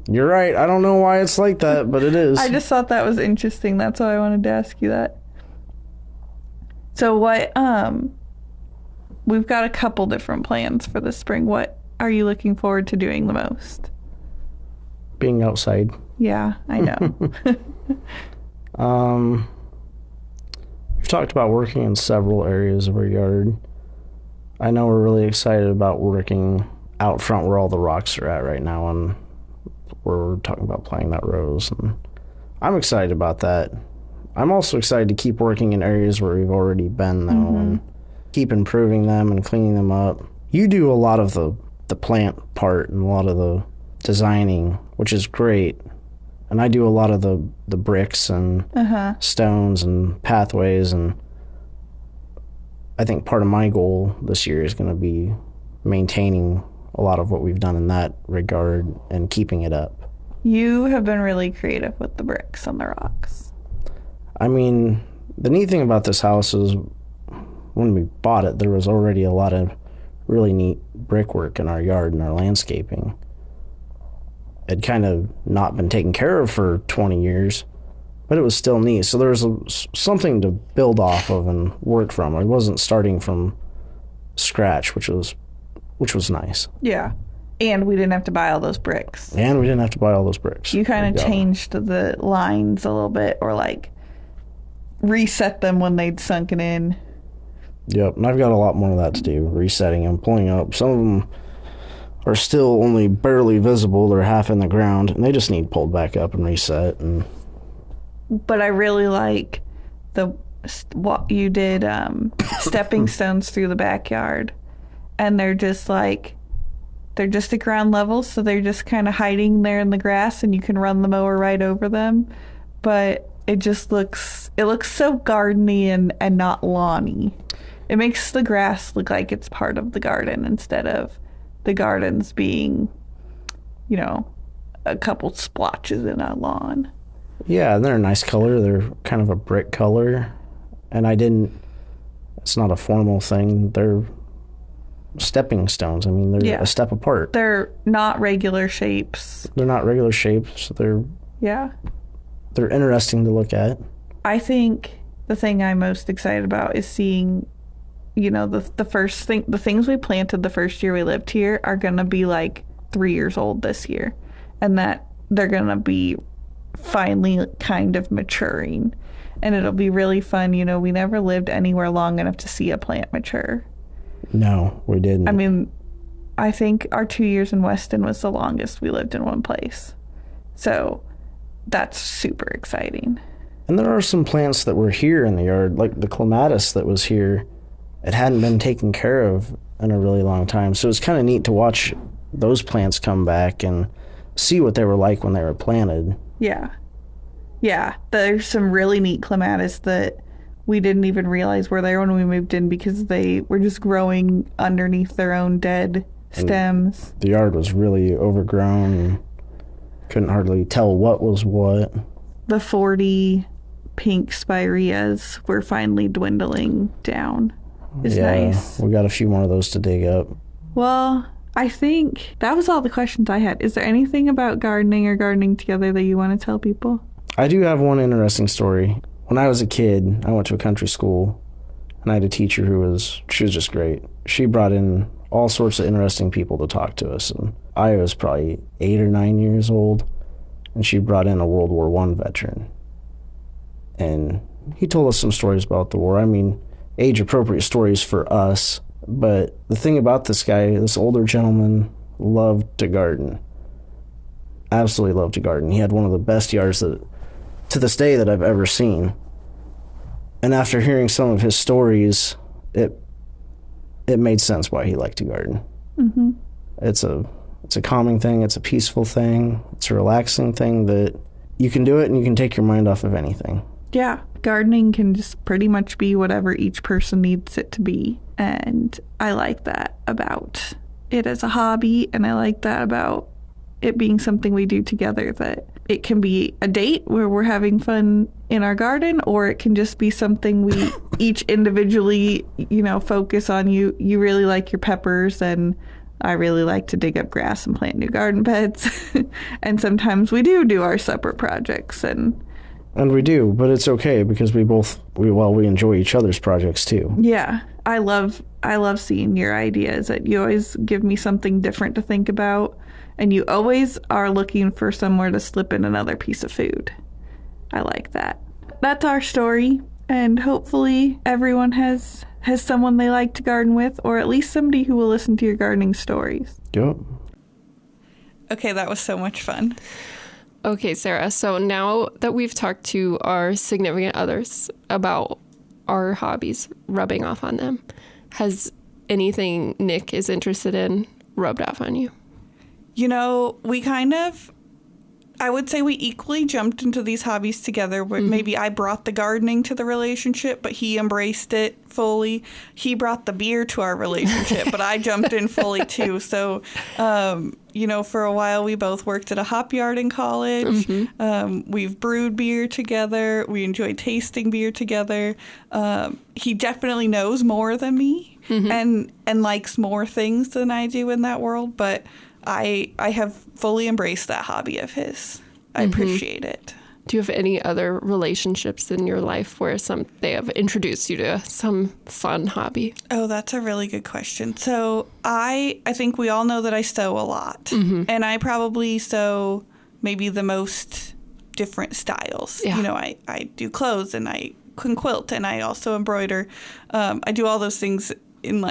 You're right. I don't know why it's like that, but it is. I just thought that was interesting. That's why I wanted to ask you that. So what, we've got a couple different plans for the spring. What are you looking forward to doing the most? Being outside. Yeah, I know. We've talked about working in several areas of our yard. I know we're really excited about working out front where all the rocks are at right now, and we're talking about planting that rose. And I'm excited about that. I'm also excited to keep working in areas where we've already been, though, and keep improving them and cleaning them up. You do a lot of the plant part and a lot of the designing, which is great. And I do a lot of the bricks and stones and pathways. And I think part of my goal this year is going to be maintaining a lot of what we've done in that regard and keeping it up. You have been really creative with the bricks and the rocks. I mean, the neat thing about this house is when we bought it, there was already a lot of really neat brickwork in our yard and our landscaping. It kind of not been taken care of for 20 years, but it was still neat. So there was something to build off of and work from. I wasn't starting from scratch, which was nice. Yeah. And we didn't have to buy all those bricks. You kind of changed the lines a little bit, or like reset them when they'd sunken in. Yep, and I've got a lot more of that to do, resetting them, pulling up. Some of them are still only barely visible. They're half in the ground, and they just need pulled back up and reset. But I really like what you did, stepping stones through the backyard. And they're just at ground level, so they're just kind of hiding there in the grass, and you can run the mower right over them. But it just looks so gardeny and not lawny. It makes the grass look like it's part of the garden instead of the gardens being, a couple splotches in a lawn. Yeah, and they're a nice color. They're kind of a brick color. And it's not a formal thing. They're stepping stones. I mean, they're a step apart. They're not regular shapes. They're interesting to look at. I think the thing I'm most excited about is seeing, the things we planted the first year we lived here are going to be like 3 years old this year. And that they're going to be finally kind of maturing. And it'll be really fun. We never lived anywhere long enough to see a plant mature. No, we didn't. I mean, I think our 2 years in Weston was the longest we lived in one place. So that's super exciting. And there are some plants that were here in the yard, like the clematis that was here. It hadn't been taken care of in a really long time. So it's kind of neat to watch those plants come back and see what they were like when they were planted. Yeah. Yeah. There's some really neat clematis that we didn't even realize were there when we moved in because they were just growing underneath their own dead stems. And the yard was really overgrown and couldn't hardly tell what was what. The 40 pink spireas were finally dwindling down. It's nice. We got a few more of those to dig up. Well, I think that was all the questions I had. Is there anything about gardening or gardening together that you want to tell people? I do have one interesting story. When I was a kid, I went to a country school, and I had a teacher she was just great. She brought in all sorts of interesting people to talk to us, and I was probably 8 or 9 years old, and she brought in a World War I veteran. And he told us some stories about the war. I mean, age-appropriate stories for us. But the thing about this guy, this older gentleman, loved to garden. Absolutely loved to garden. He had one of the best yards to this day that I've ever seen. And after hearing some of his stories, it made sense why he liked to garden. Mm-hmm. It's a calming thing. It's a peaceful thing. It's a relaxing thing that you can do it and you can take your mind off of anything. Yeah. Gardening can just pretty much be whatever each person needs it to be. And I like that about it as a hobby. And I like that about it being something we do together, that it can be a date where we're having fun in our garden, or it can just be something we each individually, focus on. You really like your peppers, and I really like to dig up grass and plant new garden beds. And sometimes we do our separate projects. And we do, but it's okay because we enjoy each other's projects too. Yeah. I love seeing your ideas. That you always give me something different to think about, and you always are looking for somewhere to slip in another piece of food. I like that. That's our story, and hopefully everyone has someone they like to garden with, or at least somebody who will listen to your gardening stories. Yep. Okay, that was so much fun. Okay, Sarah, so now that we've talked to our significant others about our hobbies rubbing off on them, has anything Nick is interested in rubbed off on you? I would say we equally jumped into these hobbies together. Where maybe I brought the gardening to the relationship, but he embraced it fully. He brought the beer to our relationship, but I jumped in fully too. So, for a while we both worked at a hop yard in college. We've brewed beer together. We enjoy tasting beer together. He definitely knows more than me and likes more things than I do in that world, but I have fully embraced that hobby of his. I appreciate it. Do you have any other relationships in your life where they have introduced you to some fun hobby? Oh, that's a really good question. So I think we all know that I sew a lot. And I probably sew maybe the most different styles. Yeah. I do clothes, and I can quilt, and I also embroider. I do all those things in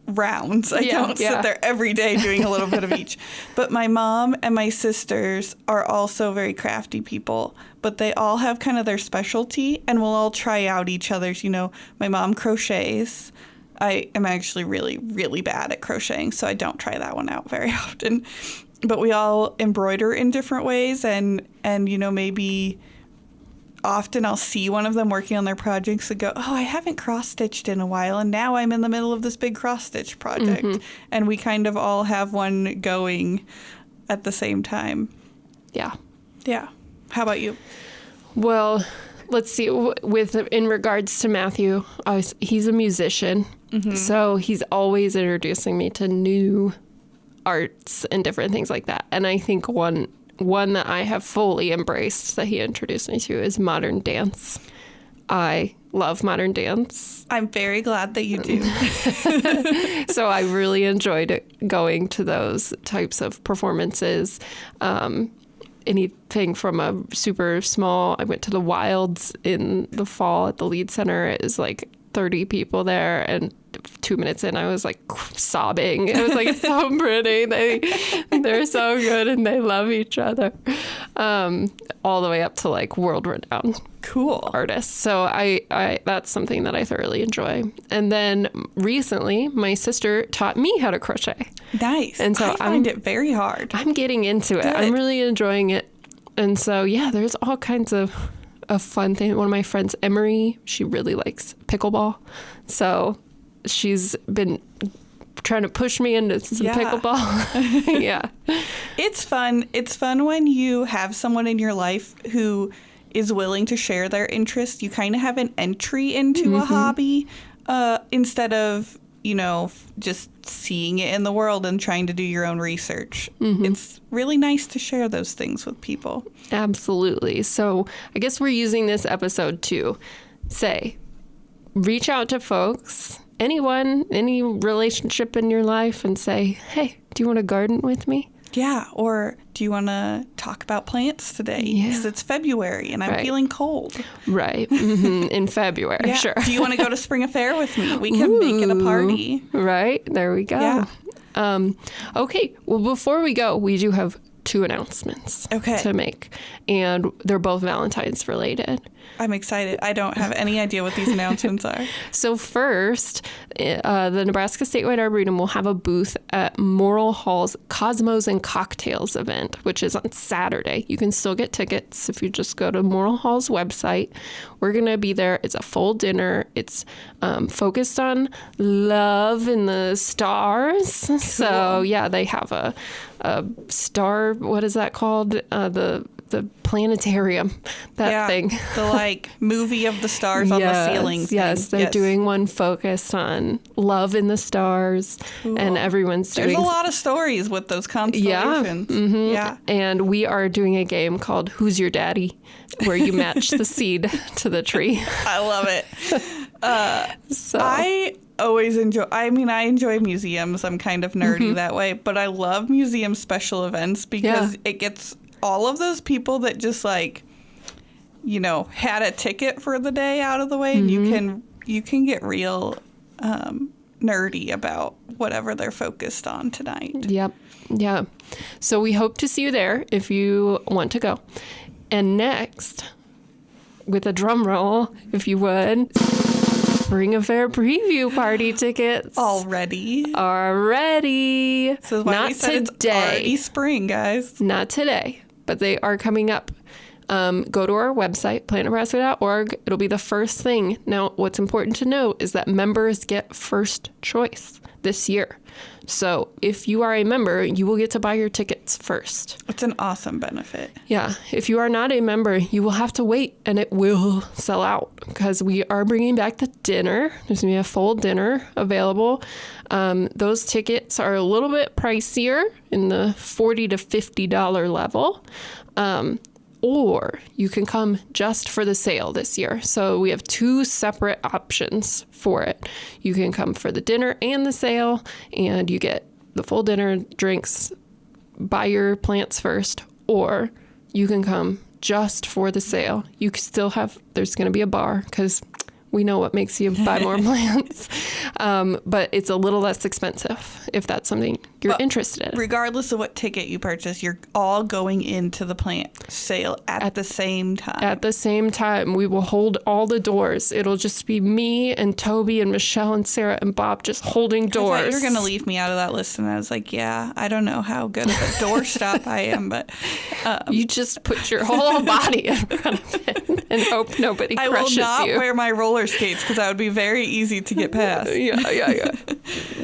rounds. I don't sit there every day doing a little bit of each. But my mom and my sisters are also very crafty people, but they all have kind of their specialty, and we'll all try out each other's. My mom crochets. I am actually really, really bad at crocheting, so I don't try that one out very often. But we all embroider in different ways, and maybe often I'll see one of them working on their projects and go, oh, I haven't cross-stitched in a while, and now I'm in the middle of this big cross-stitch project. And we kind of all have one going at the same time. Yeah. Yeah. How about you? Well, let's see. In regards to Matthew, he's a musician, so he's always introducing me to new arts and different things like that. And I think one that I have fully embraced that he introduced me to is modern dance. I love modern dance. I'm very glad that you do. So I really enjoyed going to those types of performances. Anything from a super small, I went to the Wilds in the fall at the Lead Center. It was 30 people there, and 2 minutes in I was sobbing. It was so pretty. They're so good, and they love each other. All the way up to world renowned artists. So I that's something that I thoroughly enjoy. And then recently my sister taught me how to crochet. Nice. And so I find it very hard. I'm getting into it. I'm really enjoying it. And so there's all kinds of fun things. One of my friends, Emery, she really likes pickleball. So she's been trying to push me into some pickleball. Yeah. It's fun. It's fun when you have someone in your life who is willing to share their interests. You kind of have an entry into a hobby instead of, just seeing it in the world and trying to do your own research. It's really nice to share those things with people. Absolutely. So I guess we're using this episode to reach out to folks, anyone, any relationship in your life, and say, hey, do you want to garden with me? Yeah, or do you want to talk about plants today? Yeah. Because it's February and I'm feeling cold. Right. In February, Yeah. sure. Do you want to go to Spring Affair with me? We can make it a party. Right. There we go. Yeah. Okay. Well, before we go, we do have 2 announcements to make, and they're both Valentine's related. I'm excited. I don't have any idea what these announcements are. So first, the Nebraska Statewide Arboretum will have a booth at Morrill Hall's Cosmos and Cocktails event, which is on Saturday. You can still get tickets if you just go to Morrill Hall's website. We're going to be there. It's a full dinner. It's focused on love and the stars. Cool. So yeah, they have a star, what is that called? The planetarium, thing. The like movie of the stars on the ceiling. Yes, they're doing one focused on love in the stars, and everyone's doing. There's a lot of stories with those constellations. Yeah. And we are doing a game called Who's Your Daddy, where you match the seed to the tree. I love it. I always enjoy, I enjoy museums. I'm kind of nerdy that way, but I love museum special events because it gets all of those people that just like, had a ticket for the day out of the way, and you can get real nerdy about whatever they're focused on tonight. Yep. Yeah. So we hope to see you there if you want to go. And next, with a drum roll, if you would, Spring Affair preview party tickets. Already. So is why not we said today. It's already spring, guys. Not today, but they are coming up. Go to our website, plantnebraska.org. It'll be the first thing. Now, what's important to note is that members get first choice this year. So if you are a member, you will get to buy your tickets first. It's an awesome benefit. Yeah. If you are not a member, you will have to wait, and it will sell out because we are bringing back the dinner. There's going to be a full dinner available. Those tickets are a little bit pricier in the $40 to $50 level. Or you can come just for the sale this year. So we have 2 separate options for it. You can come for the dinner and the sale, and you get the full dinner, drinks, buy your plants first, or you can come just for the sale. You still have, there's going to be a bar because we know what makes you buy more plants. But it's a little less expensive if that's something you're interested in. Regardless of what ticket you purchase, you're all going into the plant sale at the same time. At the same time, we will hold all the doors. It'll just be me and Toby and Michelle and Sarah and Bob just holding doors. I thought you were going to leave me out of that list, and I was like, yeah, I don't know how good of a doorstop I am, but... you just put your whole body in front of it and hope nobody crushes you. I will not wear my roller skates because that would be very easy to get past. Yeah.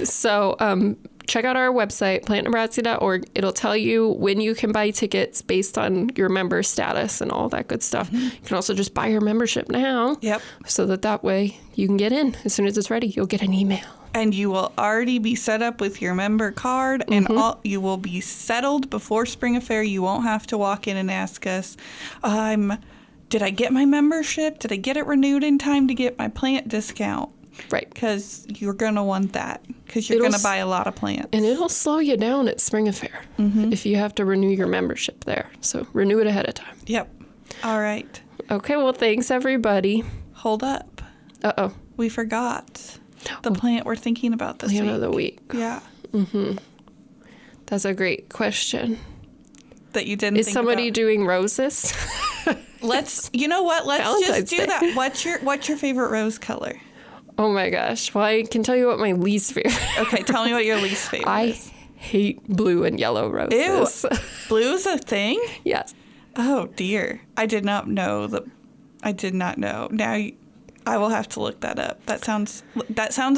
So check out our website, plantnebraska.org. It'll tell you when you can buy tickets based on your member status and all that good stuff. You can also just buy your membership now. Yep. So that way you can get in. As soon as it's ready, you'll get an email. And you will already be set up with your member card, and you will be settled before Spring Affair. You won't have to walk in and ask us, did I get my membership? Did I get it renewed in time to get my plant discount? Right. Because you're going to want that because you're going to buy a lot of plants. And it'll slow you down at Spring Affair if you have to renew your membership there. So renew it ahead of time. Yep. All right. Okay. Well, thanks, everybody. Hold up. Uh-oh. We forgot the plant we're thinking about this week. Plant of the week. Yeah. That's a great question. That you didn't Is think somebody about. doing roses? You know what? Let's Valentine's just do Day. that. What's your favorite rose color? Oh my gosh. Well, I can tell you what my least favorite. Okay, tell me what your least favorite is. hate blue and yellow roses. Ew. Blue's a thing? Yes. Oh dear. I did not know. Now I will have to look that up. That sounds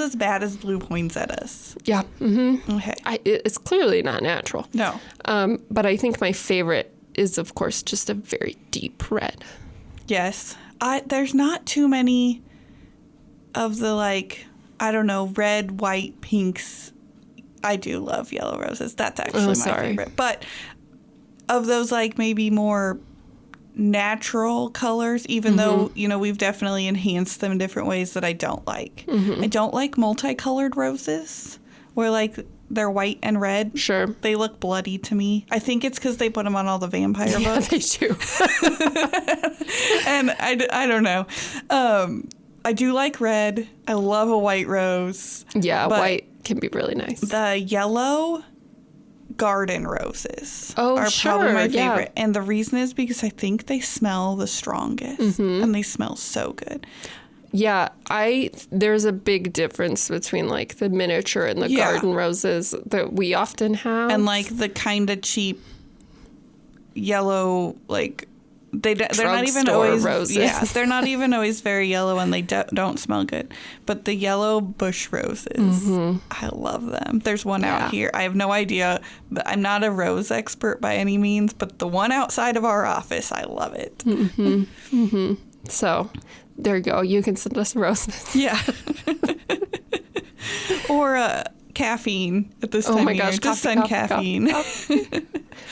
as bad as blue poinsettias. Yeah. Okay. It's clearly not natural. No. But I think my favorite is, of course, just a very deep red. Yes. There's not too many of the red, white, pinks. I do love yellow roses. That's actually my favorite. But of those maybe more natural colors, even though, we've definitely enhanced them in different ways that I don't like. I don't like multicolored roses where they're white and red. Sure. They look bloody to me. I think it's because they put them on all the vampire Yeah, books. they do. And I don't know. I do like red. I love a white rose. Yeah, but white can be really nice. The yellow garden roses are sure, probably my yeah. favorite. And the reason is because I think they smell the strongest. And they smell so good. Yeah, there's a big difference between like the miniature and the garden roses that we often have. And like the kind of cheap yellow, like they're not even Drugstore always roses. Yeah, they're not even always very yellow, and they don't smell good. But the yellow bush roses, I love them. There's one out here. I have no idea. I'm not a rose expert by any means, but the one outside of our office, I love it. So there you go. You can send us roses. Yeah. Or caffeine at this time my of year. gosh, Just coffee, send coffee, caffeine. coffee.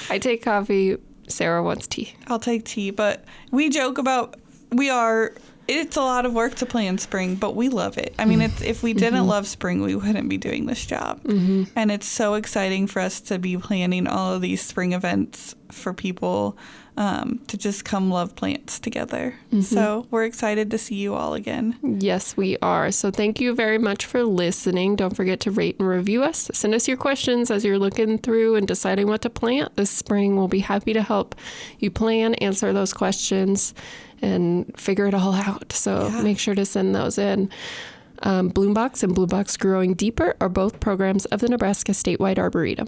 I take coffee. Sarah wants tea. I'll take tea, but we joke about it's a lot of work to plan spring, but we love it. I mean, if we didn't love spring, we wouldn't be doing this job. And it's so exciting for us to be planning all of these spring events for people to just come love plants together. So we're excited to see you all again. Yes, we are. So thank you very much for listening. Don't forget to rate and review us. Send us your questions as you're looking through and deciding what to plant this spring. We'll be happy to help you plan, answer those questions, and figure it all out. So make sure to send those in. Bloombox and Bloombox Growing Deeper are both programs of the Nebraska Statewide Arboretum.